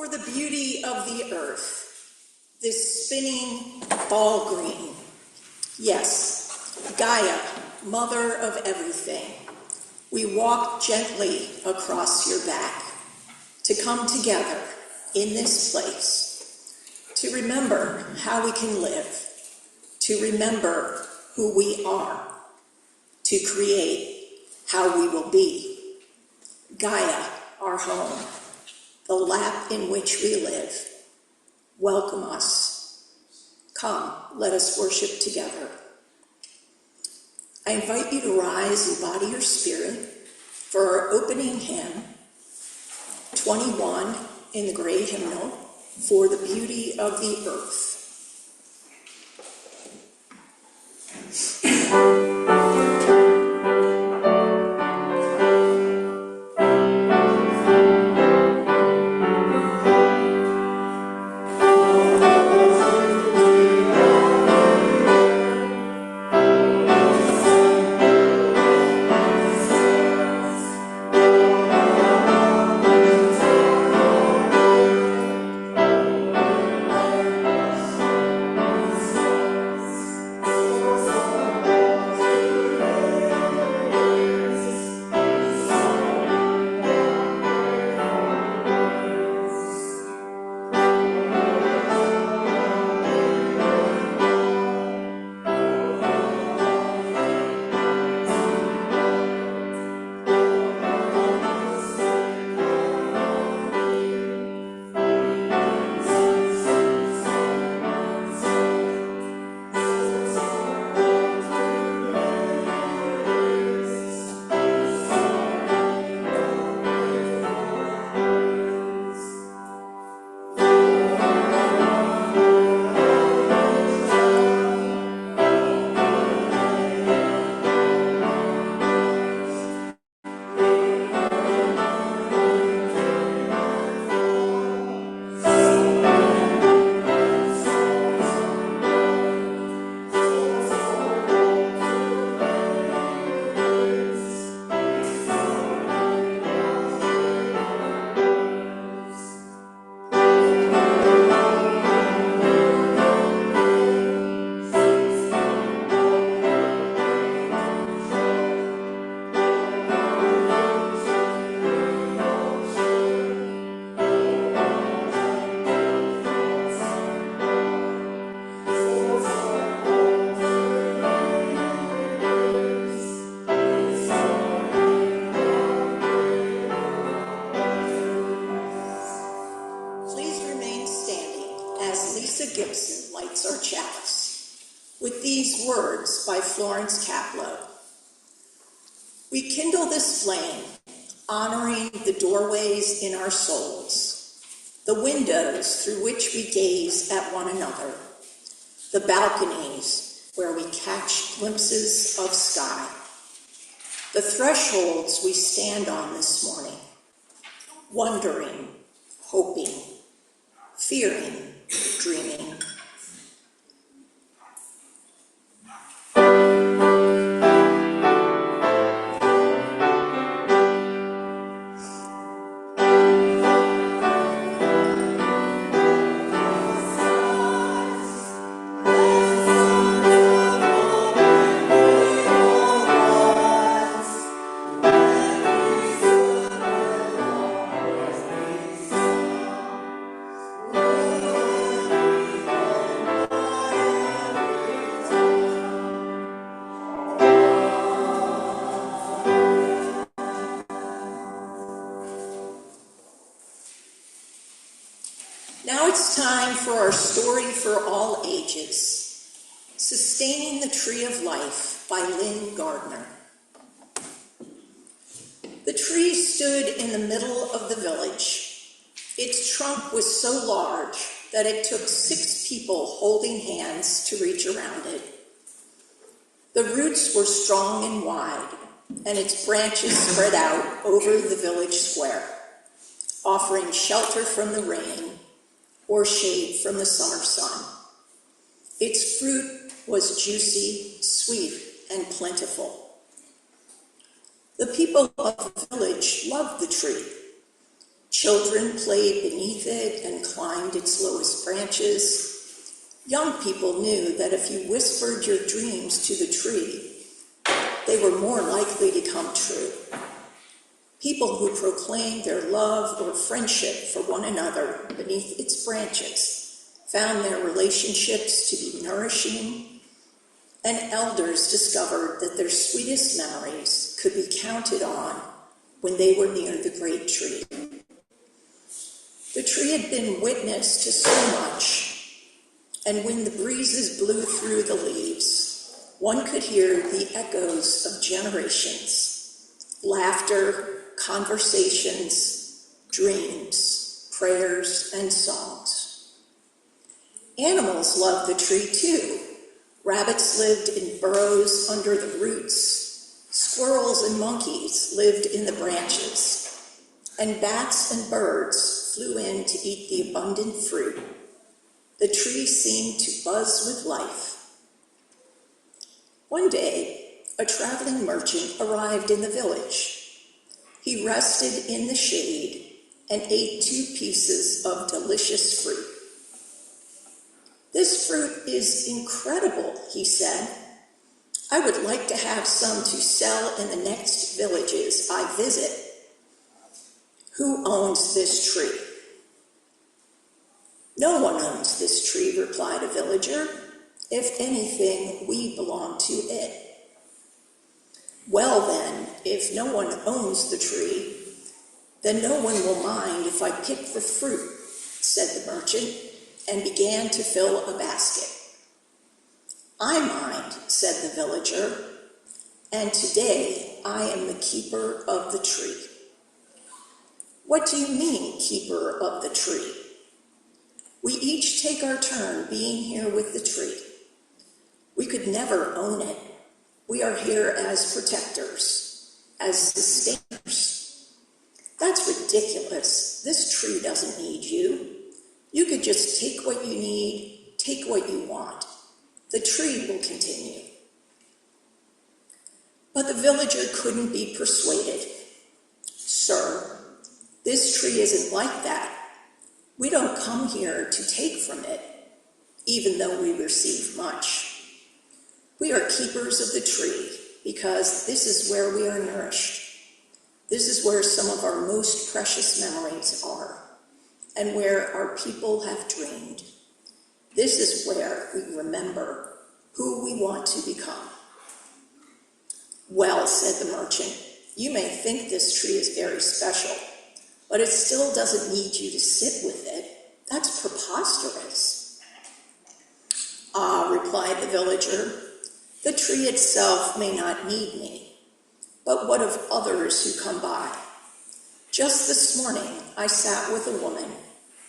For the beauty of the earth, this spinning ball green. Yes, Gaia, mother of everything. We walk gently across your back to come together in this place, to remember how we can live, to remember who we are, to create how we will be. Gaia, our home, the lap in which we live. Welcome us. Come, let us worship together. I invite you to rise and body your spirit for our opening hymn, 21 in the Gray Hymnal, For the Beauty of the Earth. We kindle this flame, honoring the doorways in our souls, the windows through which we gaze at one another, the balconies where we catch glimpses of sky, the thresholds we stand on this morning, wondering, hoping, fearing, dreaming. Now it's time for our story for all ages, Sustaining the Tree of Life by Lynn Gardner. The tree stood in the middle of the village. Its trunk was so large that it took 6 people holding hands to reach around it. The roots were strong and wide, and its branches spread out over the village square, offering shelter from the rain or shade from the summer sun. Its fruit was juicy, sweet, and plentiful. The people of the village loved the tree, Children played beneath it and climbed its lowest branches. Young people knew that if you whispered your dreams to the tree, they were more likely to come true. People who proclaimed their love or friendship for one another beneath its branches found their relationships to be nourishing, and elders discovered that their sweetest memories could be counted on when they were near the great tree. The tree had been witness to so much, and when the breezes blew through the leaves, one could hear the echoes of generations, laughter, conversations, dreams, prayers, and songs. Animals loved the tree too. Rabbits lived in burrows under the roots. Squirrels and monkeys lived in the branches. And bats and birds flew in to eat the abundant fruit. The tree seemed to buzz with life. One day, a traveling merchant arrived in the village. He rested in the shade and ate 2 pieces of delicious fruit. "This fruit is incredible," he said. "I would like to have some to sell in the next villages I visit." "Who owns this tree?" "No one owns this tree," replied a villager. "If anything, we belong to it." "Well then, if no one owns the tree, then no one will mind if I pick the fruit," said the merchant, and began to fill a basket. "I mind," said the villager, "and today I am the keeper of the tree." "What do you mean, keeper of the tree?" "We each take our turn being here with the tree. We could never own it. We are here as protectors, as sustainers." "That's ridiculous. This tree doesn't need you. You could just take what you need, take what you want. The tree will continue." But the villager couldn't be persuaded. "Sir, this tree isn't like that. We don't come here to take from it, even though we receive much. We are keepers of the tree because this is where we are nourished. This is where some of our most precious memories are, and where our people have dreamed. This is where we remember who we want to become." "Well," said the merchant, "you may think this tree is very special, but it still doesn't need you to sit with it. That's preposterous." "Ah," replied the villager, "the tree itself may not need me, but what of others who come by? Just this morning, I sat with a woman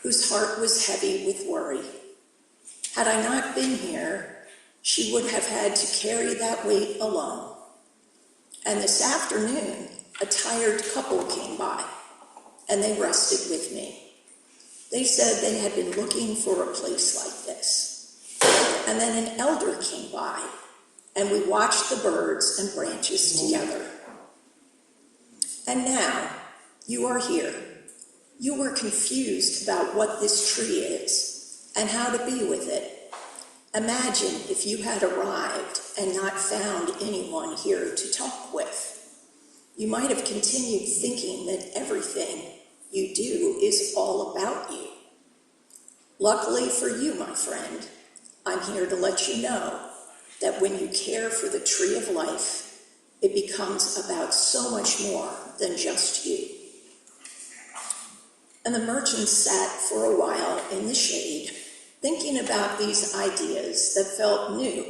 whose heart was heavy with worry. Had I not been here, she would have had to carry that weight alone. And this afternoon, a tired couple came by, and they rested with me. They said they had been looking for a place like this. And then an elder came by, and we watched the birds and branches together. And now, you are here. You were confused about what this tree is and how to be with it. Imagine if you had arrived and not found anyone here to talk with. You might have continued thinking that everything you do is all about you. Luckily for you, my friend, I'm here to let you know that when you care for the tree of life, it becomes about so much more than just you." And the merchant sat for a while in the shade, thinking about these ideas that felt new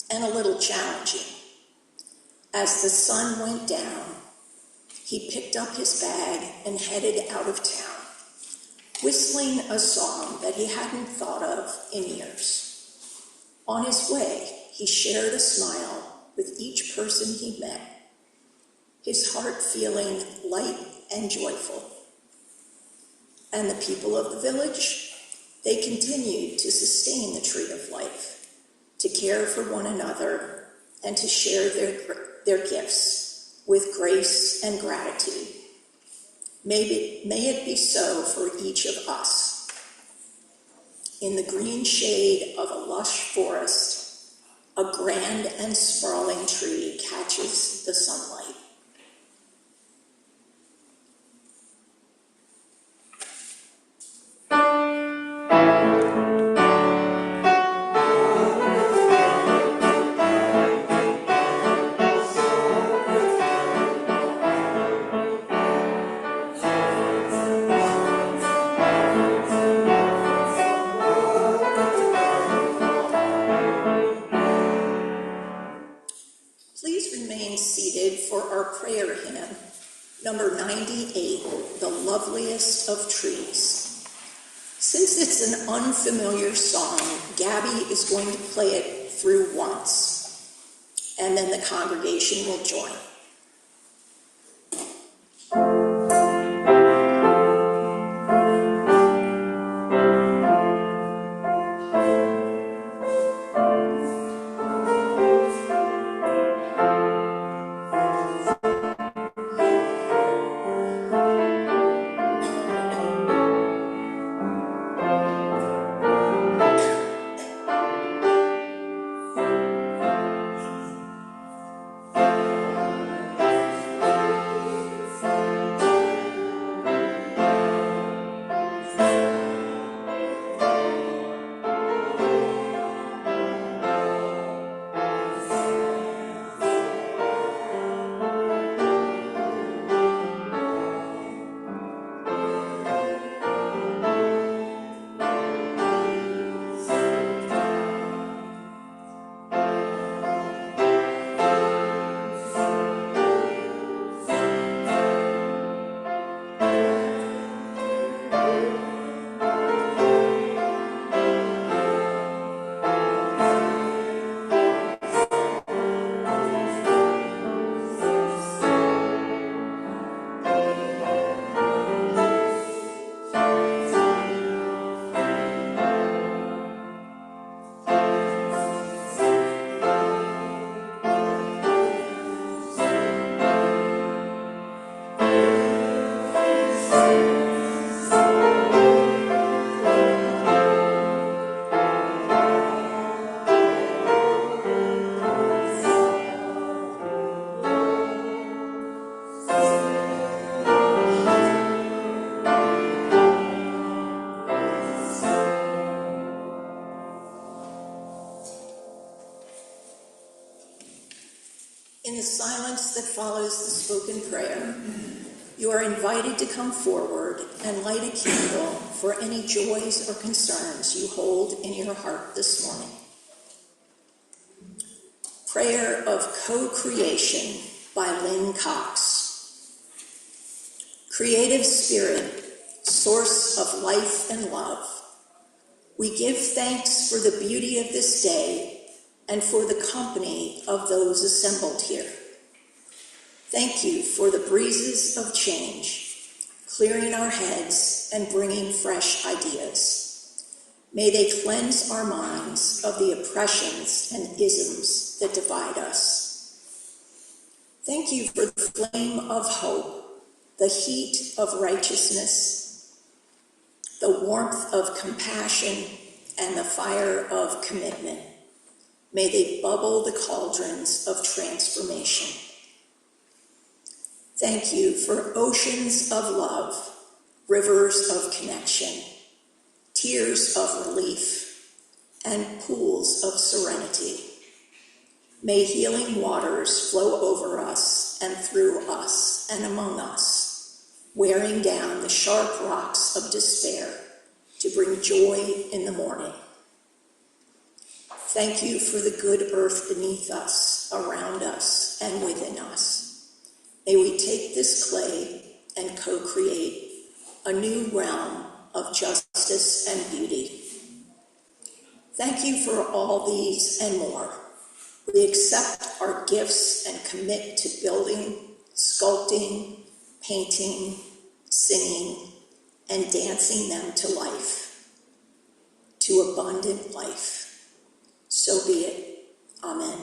and a little challenging. As the sun went down, he picked up his bag and headed out of town, whistling a song that he hadn't thought of in years. On his way, he shared a smile with each person he met, his heart feeling light and joyful. And the people of the village, they continued to sustain the tree of life, to care for one another, and to share their gifts with grace and gratitude. May it be so for each of us. In the green shade of a lush forest, a grand and sprawling tree catches the sunlight. Please remain seated for our prayer hymn, number 98, The Loveliest of Trees. Since it's an unfamiliar song, Gabby is going to play it through once, and then the congregation will join. In the silence that follows the spoken prayer, you are invited to come forward and light a candle for any joys or concerns you hold in your heart this morning. Prayer of Co-Creation by Lynn Cox. Creative Spirit, source of life and love, we give thanks for the beauty of this day and for the company of those assembled here. Thank you for the breezes of change, clearing our heads and bringing fresh ideas. May they cleanse our minds of the oppressions and isms that divide us. Thank you for the flame of hope, the heat of righteousness, the warmth of compassion, and the fire of commitment. May they bubble the cauldrons of transformation. Thank you for oceans of love, rivers of connection, tears of relief, and pools of serenity. May healing waters flow over us and through us and among us, wearing down the sharp rocks of despair to bring joy in the morning. Thank you for the good earth beneath us, around us, and within us. May we take this clay and co-create a new realm of justice and beauty. Thank you for all these and more. We accept our gifts and commit to building, sculpting, painting, singing, and dancing them to life, to abundant life. So be it. Amen.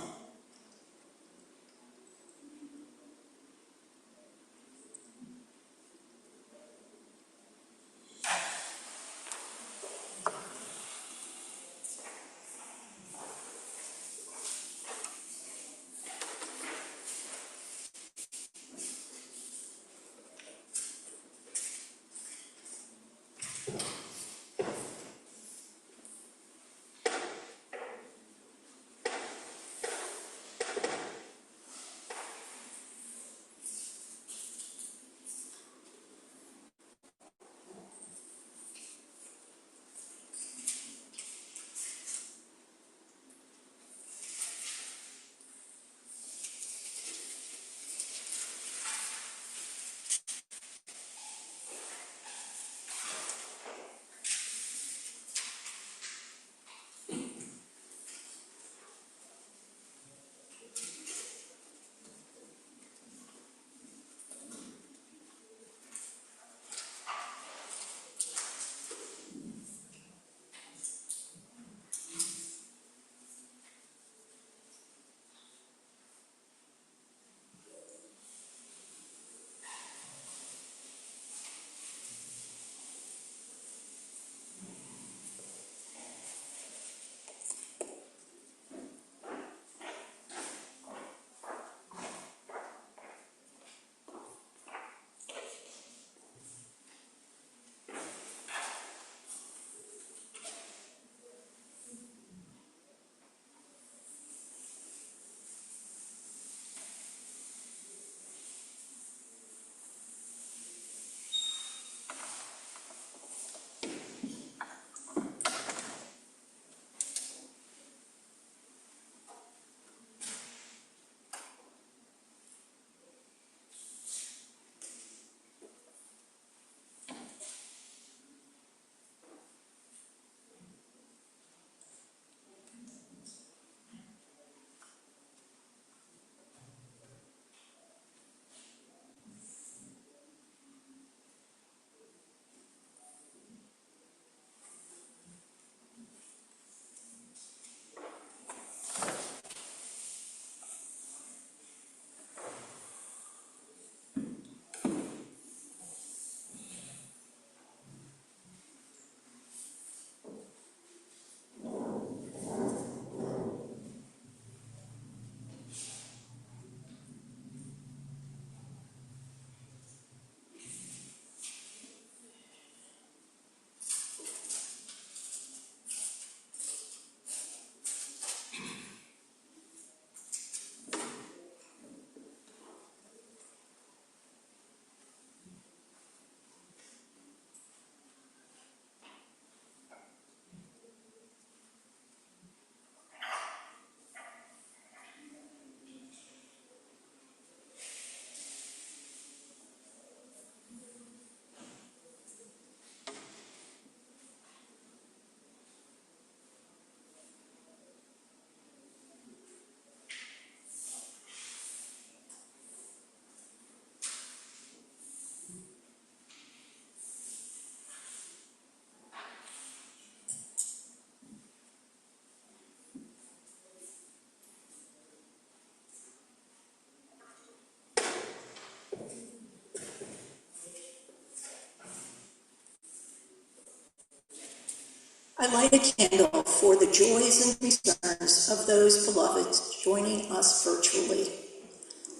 I light a candle for the joys and concerns of those beloved joining us virtually.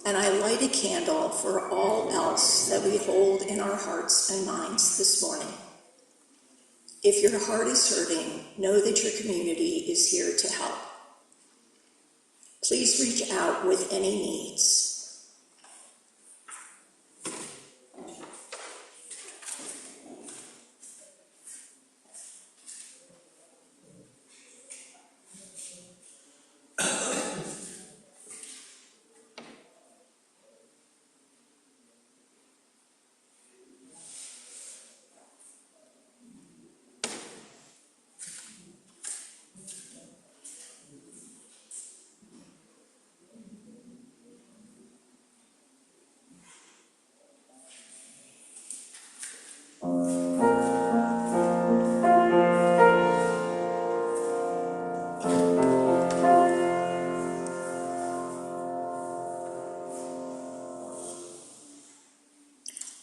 And I light a candle for all else that we hold in our hearts and minds this morning. If your heart is hurting, know that your community is here to help. Please reach out with any needs.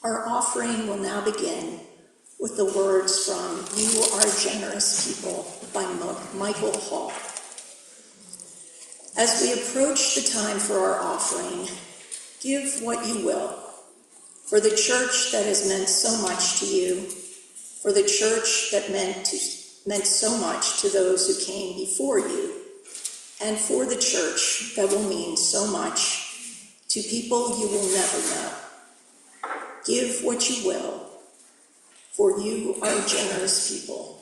Our offering will now begin with the words from You Are Generous People by Michael Hall. As we approach the time for our offering, give what you will. For the church that has meant so much to you, for the church that meant so much to those who came before you, and for the church that will mean so much to people you will never know. Give what you will, for you are generous people.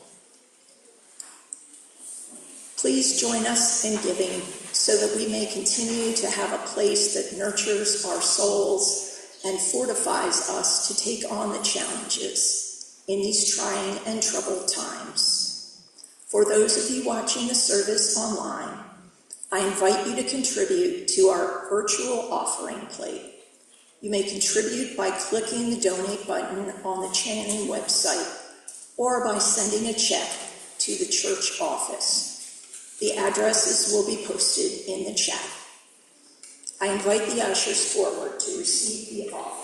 Please join us in giving so that we may continue to have a place that nurtures our souls and fortifies us to take on the challenges in these trying and troubled times. For those of you watching the service online, I invite you to contribute to our virtual offering plate. You may contribute by clicking the donate button on the Channing website or by sending a check to the church office. The addresses will be posted in the chat. I invite the ushers forward to receive the offering.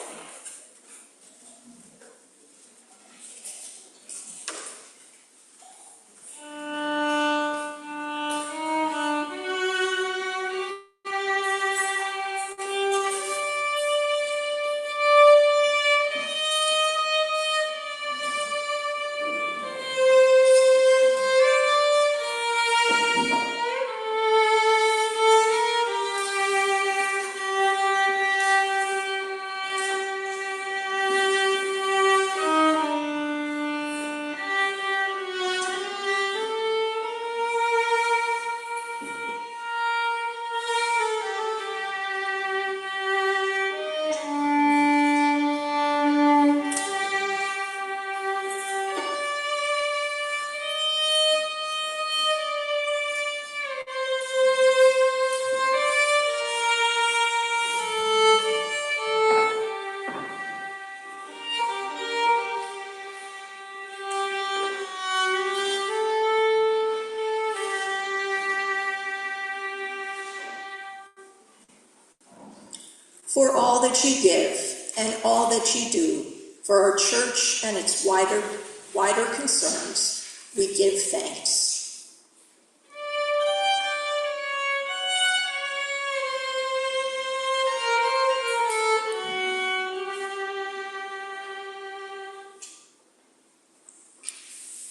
For all that you give and all that you do for our church and its wider concerns, we give thanks.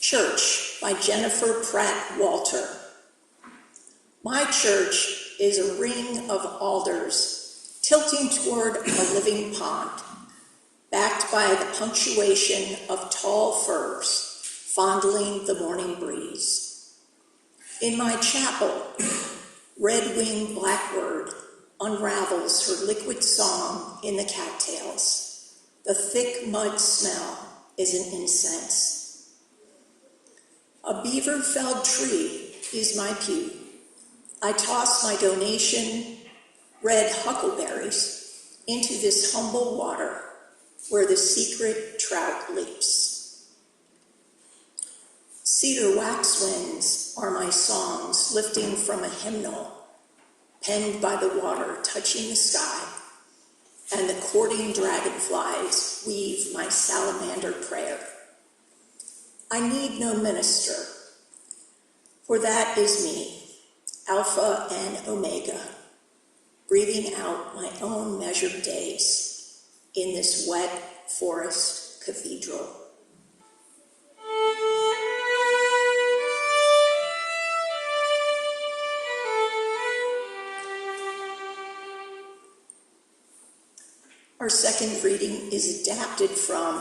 Church by Jennifer Pratt Walter. My church is a ring of alders tilting toward a living pond, backed by the punctuation of tall firs fondling the morning breeze. In my chapel, red-winged blackbird unravels her liquid song in the cattails. The thick mud smell is an incense. A beaver-felled tree is my pew. I toss my donation, red huckleberries, into this humble water where the secret trout leaps. Cedar waxwings are my songs lifting from a hymnal, penned by the water touching the sky, and the courting dragonflies weave my salamander prayer. I need no minister. For that is me, Alpha and Omega, breathing out my own measured days in this wet forest cathedral. Our second reading is adapted from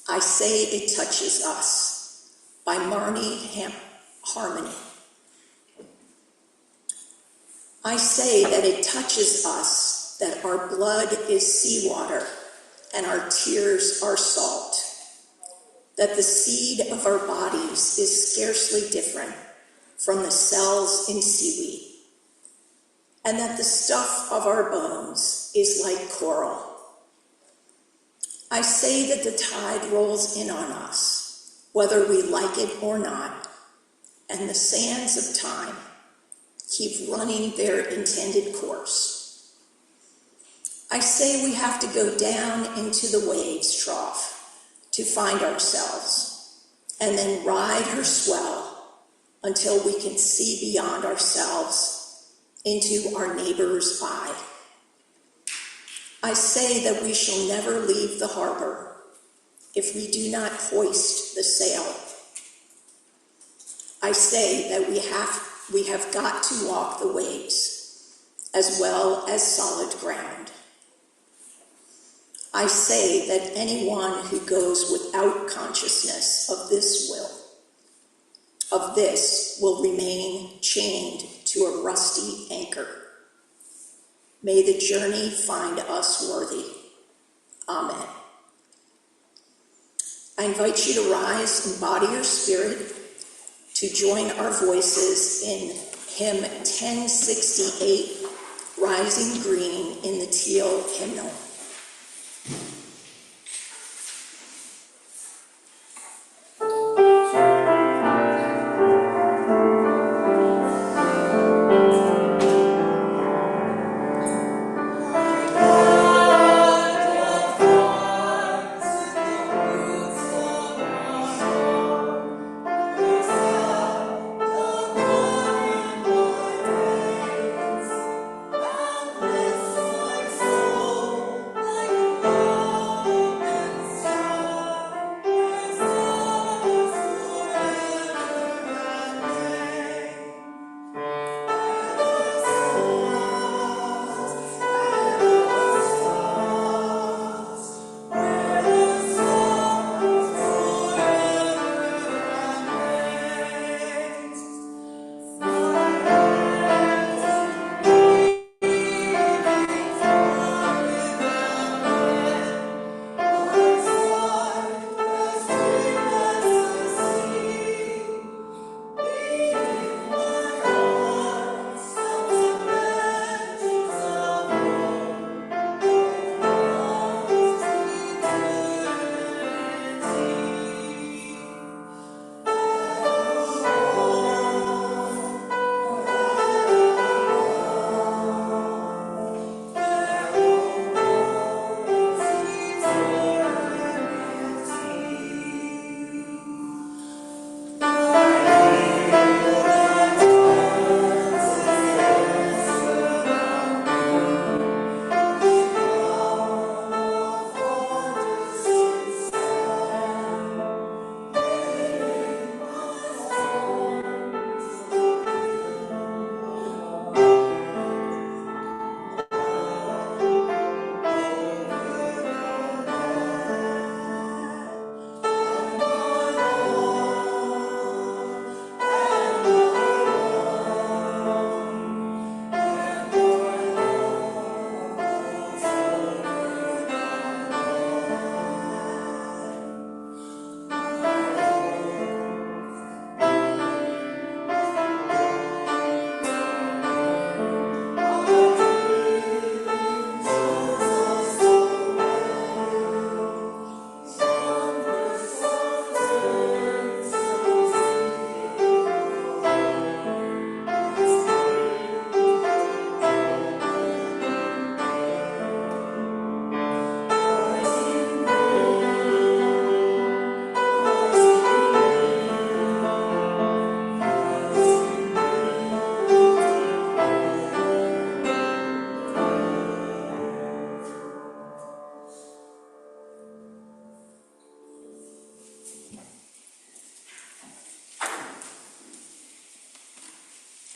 I Say It Touches Us by Marnie Harmony. I say that it touches us, that our blood is seawater and our tears are salt, that the seed of our bodies is scarcely different from the cells in seaweed, and that the stuff of our bones is like coral. I say that the tide rolls in on us, whether we like it or not, and the sands of time keep running their intended course. I say we have to go down into the waves trough to find ourselves, and then ride her swell until we can see beyond ourselves into our neighbor's eye. I say that we shall never leave the harbor if we do not hoist the sail. I say that we have got to walk the waves as well as solid ground. I say that anyone who goes without consciousness of this will remain chained to a rusty anchor. May the journey find us worthy. Amen. I invite you to rise in body or spirit to join our voices in hymn 1068, Rising Green in the Teal Hymnal.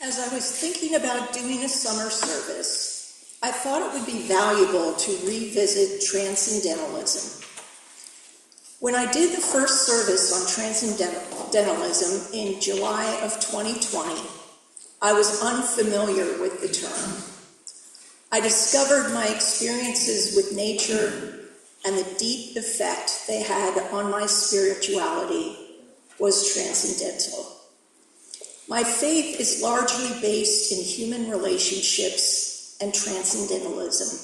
As I was thinking about doing a summer service, I thought it would be valuable to revisit Transcendentalism. When I did the first service on Transcendentalism in July of 2020, I was unfamiliar with the term. I discovered my experiences with nature and the deep effect they had on my spirituality was transcendental. My faith is largely based in human relationships and transcendentalism.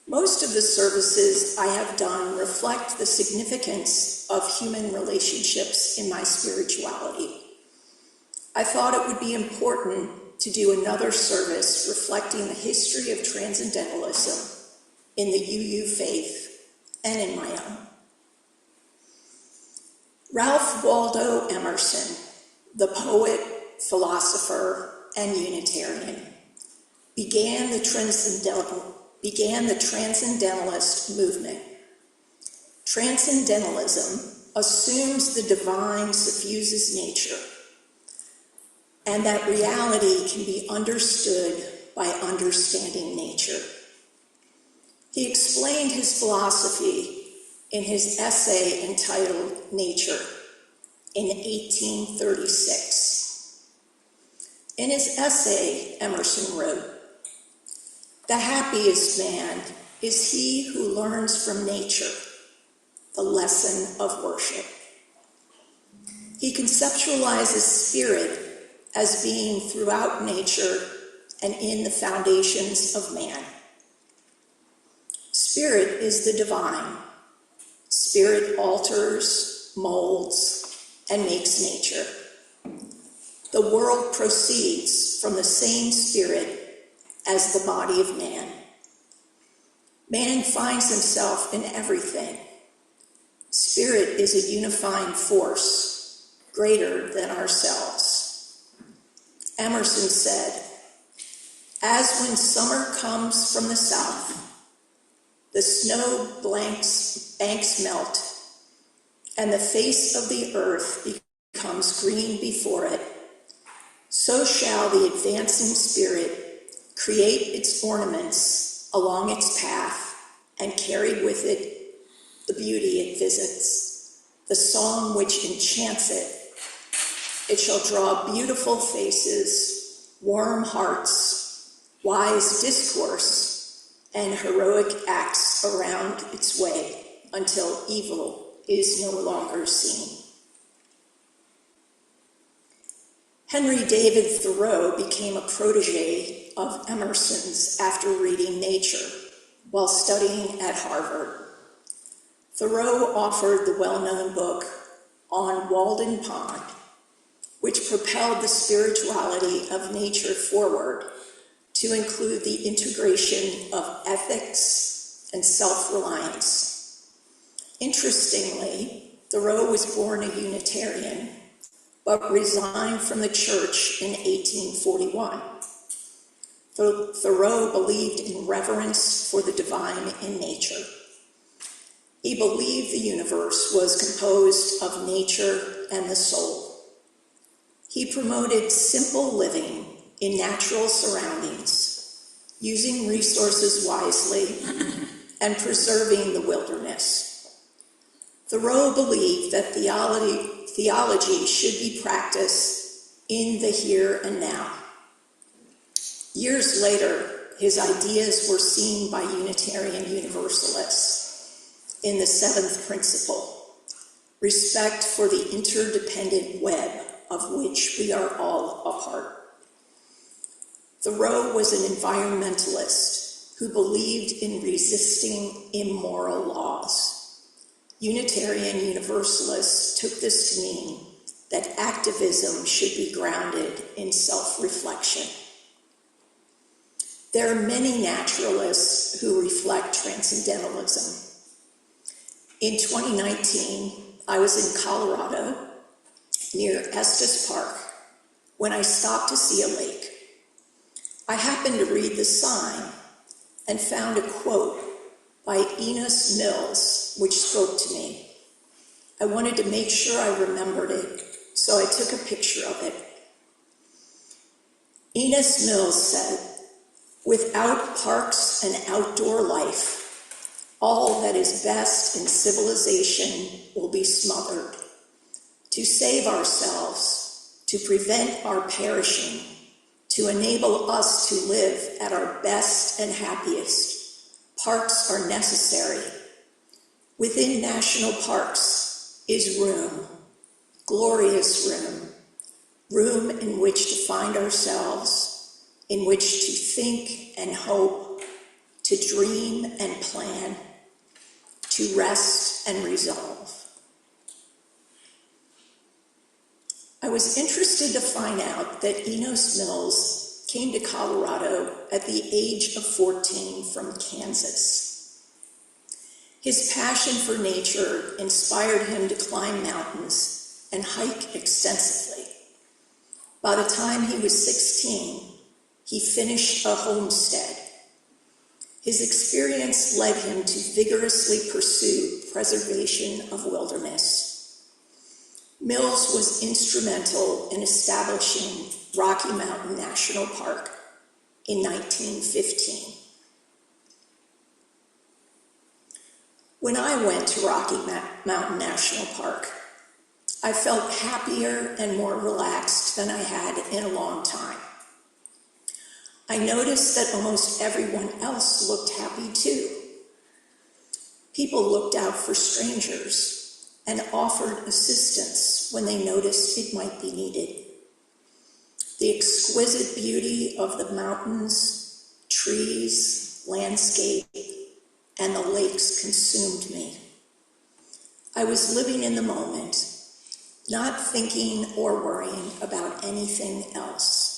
Most of the services I have done reflect the significance of human relationships in my spirituality. I thought it would be important to do another service reflecting the history of transcendentalism in the UU faith and in my own. Ralph Waldo Emerson, the poet, philosopher, and Unitarian, began the Transcendentalist movement. Transcendentalism assumes the divine suffuses nature, and that reality can be understood by understanding nature. He explained his philosophy in his essay entitled Nature in 1836. In his essay, Emerson wrote, "The happiest man is he who learns from nature the lesson of worship." He conceptualizes spirit as being throughout nature and in the foundations of man. Spirit is the divine. Spirit alters, molds, and makes nature. The world proceeds from the same spirit as the body of man. Man finds himself in everything. Spirit is a unifying force, greater than ourselves. Emerson said, "As when summer comes from the south, the snow banks melt, and the face of the earth becomes green before it, so shall the advancing spirit create its ornaments along its path and carry with it the beauty it visits, the song which enchants it. It shall draw beautiful faces, warm hearts, wise discourse, and heroic acts around its way until evil is no longer seen." Henry David Thoreau became a protege of Emerson's after reading Nature while studying at Harvard. Thoreau authored the well-known book On Walden Pond, which propelled the spirituality of nature forward to include the integration of ethics and self-reliance. Interestingly, Thoreau was born a Unitarian, but resigned from the church in 1841. Thoreau believed in reverence for the divine in nature. He believed the universe was composed of nature and the soul. He promoted simple living in natural surroundings, using resources wisely and preserving the wilderness. Thoreau believed that theology should be practiced in the here and now. Years later, his ideas were seen by Unitarian Universalists in the seventh principle, respect for the interdependent web of which we are all a part. Thoreau was an environmentalist who believed in resisting immoral laws. Unitarian Universalists took this to mean that activism should be grounded in self-reflection. There are many naturalists who reflect transcendentalism. In 2019, I was in Colorado near Estes Park when I stopped to see a lake. I happened to read the sign and found a quote by Enos Mills, which spoke to me. I wanted to make sure I remembered it, so I took a picture of it. Enos Mills said, "Without parks and outdoor life, all that is best in civilization will be smothered. To save ourselves, to prevent our perishing, to enable us to live at our best and happiest, parks are necessary. Within national parks is room, glorious room in which to find ourselves, in which to think and hope, to dream and plan, to rest and resolve." I was interested to find out that Enos Mills came to Colorado at the age of 14 from Kansas. His passion for nature inspired him to climb mountains and hike extensively. By the time he was 16, he finished a homestead. His experience led him to vigorously pursue preservation of wilderness. Mills was instrumental in establishing Rocky Mountain National Park in 1915. When I went to Rocky Mountain National Park, I felt happier and more relaxed than I had in a long time. I noticed that almost everyone else looked happy too. People looked out for strangers and offered assistance when they noticed it might be needed. The exquisite beauty of the mountains, trees, landscape, and the lakes consumed me. I was living in the moment, not thinking or worrying about anything else.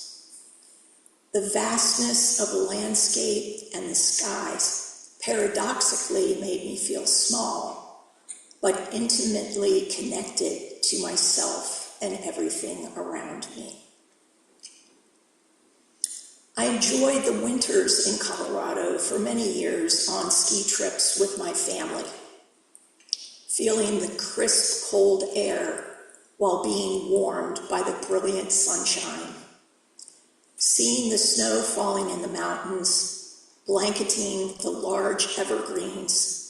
The vastness of the landscape and the skies paradoxically made me feel small, but intimately connected to myself and everything around me. I enjoyed the winters in Colorado for many years on ski trips with my family, feeling the crisp, cold air while being warmed by the brilliant sunshine. Seeing the snow falling in the mountains, blanketing the large evergreens,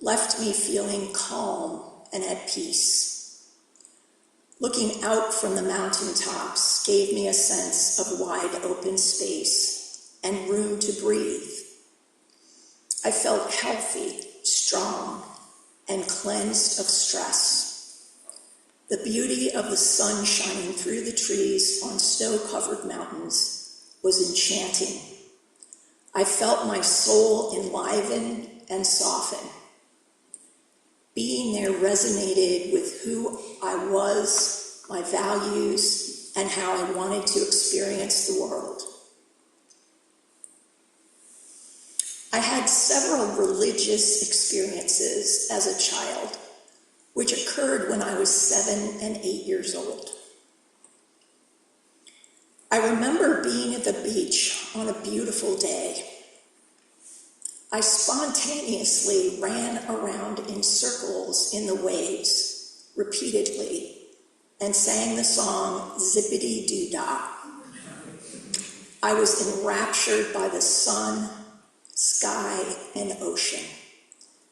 left me feeling calm and at peace. Looking out from the mountaintops gave me a sense of wide open space and room to breathe. I felt healthy, strong, and cleansed of stress. The beauty of the sun shining through the trees on snow-covered mountains was enchanting. I felt my soul enliven and soften. Being there resonated with who I was, my values, and how I wanted to experience the world. I had several religious experiences as a child, which occurred when I was 7 and 8 years old. I remember being at the beach on a beautiful day. I spontaneously ran around in circles in the waves repeatedly and sang the song Zippity-Doo-Dah. I was enraptured by the sun, sky, and ocean,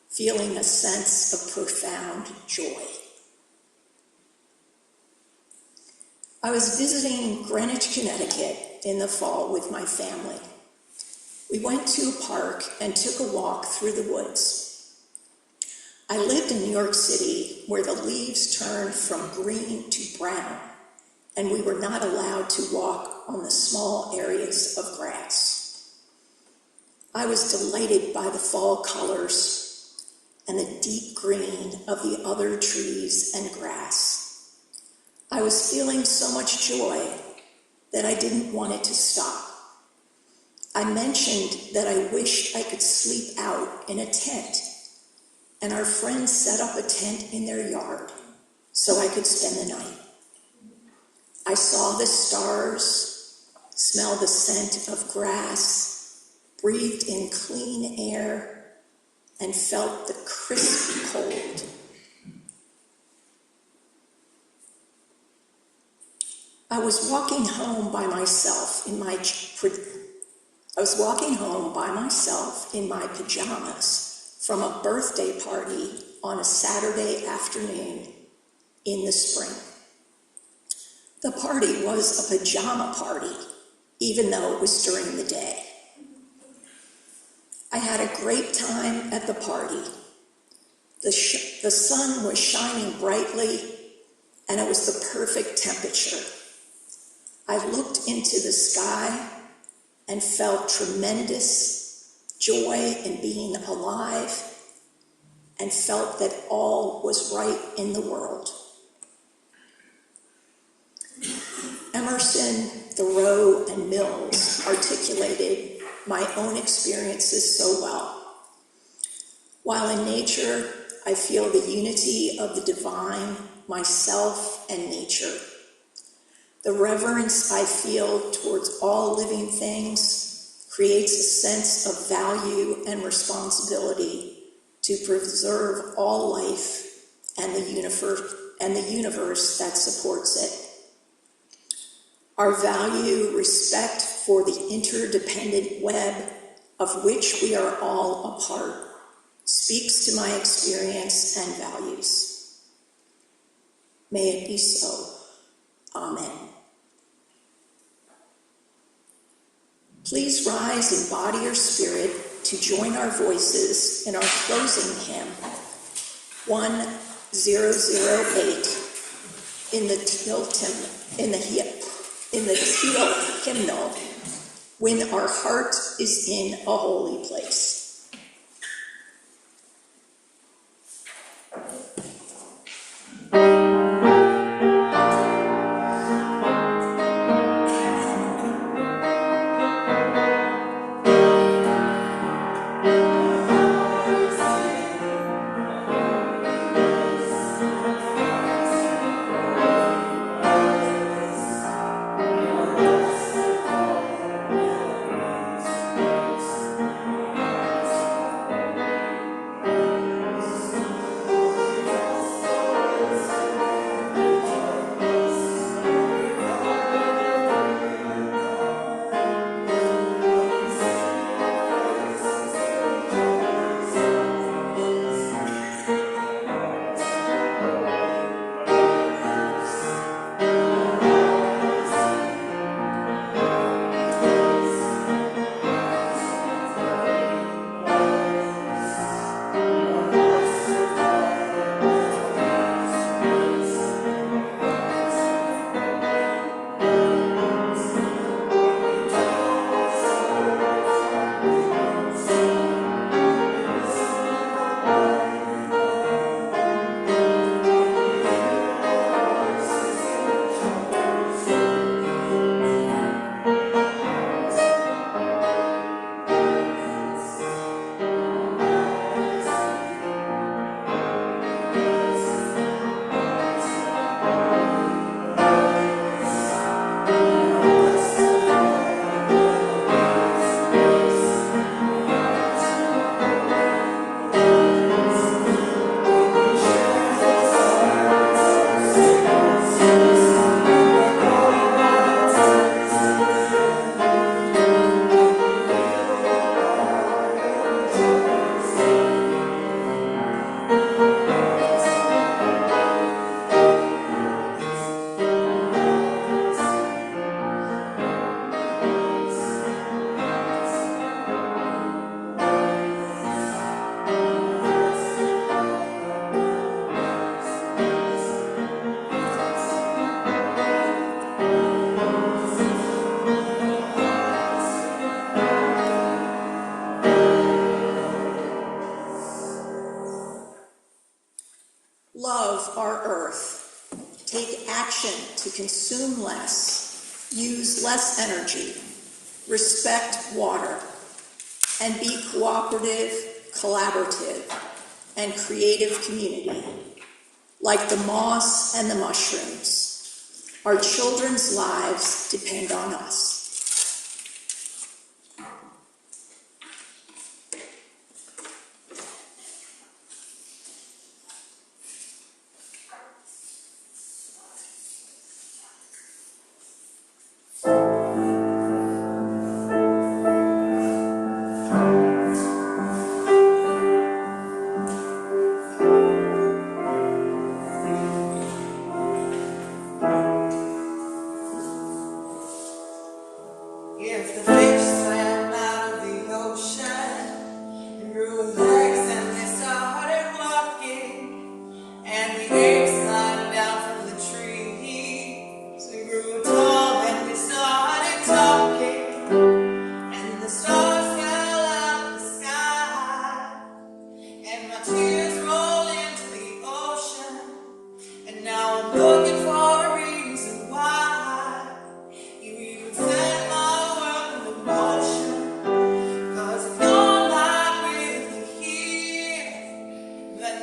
feeling a sense of profound joy. I was visiting Greenwich, Connecticut in the fall with my family. We went to a park and took a walk through the woods. I lived in New York City where the leaves turned from green to brown, and we were not allowed to walk on the small areas of grass. I was delighted by the fall colors and the deep green of the other trees and grass. I was feeling so much joy that I didn't want it to stop. I mentioned that I wished I could sleep out in a tent, and our friends set up a tent in their yard so I could spend the night. I saw the stars, smelled the scent of grass, breathed in clean air, and felt the crisp cold. I was walking home by myself in my pajamas from a birthday party on a Saturday afternoon in the spring. The party was a pajama party, even though it was during the day. I had a great time at the party. The sun was shining brightly, and it was the perfect temperature. I looked into the sky and felt tremendous joy in being alive, and felt that all was right in the world. Emerson, Thoreau, and Mills articulated my own experiences so well. While in nature, I feel the unity of the divine, myself, and nature. The reverence I feel towards all living things creates a sense of value and responsibility to preserve all life and the universe that supports it. Our value, respect for the interdependent web of which we are all a part, speaks to my experience and values. May it be so. Amen. Please rise in body or spirit to join our voices in our closing hymn, 1008, in the teal hymnal, When Our Heart is in a Holy Place. Love our earth. Take action to consume less, use less energy, respect water, and be cooperative, collaborative, and creative community. Like the moss and the mushrooms, our children's lives depend on us.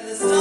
the sun.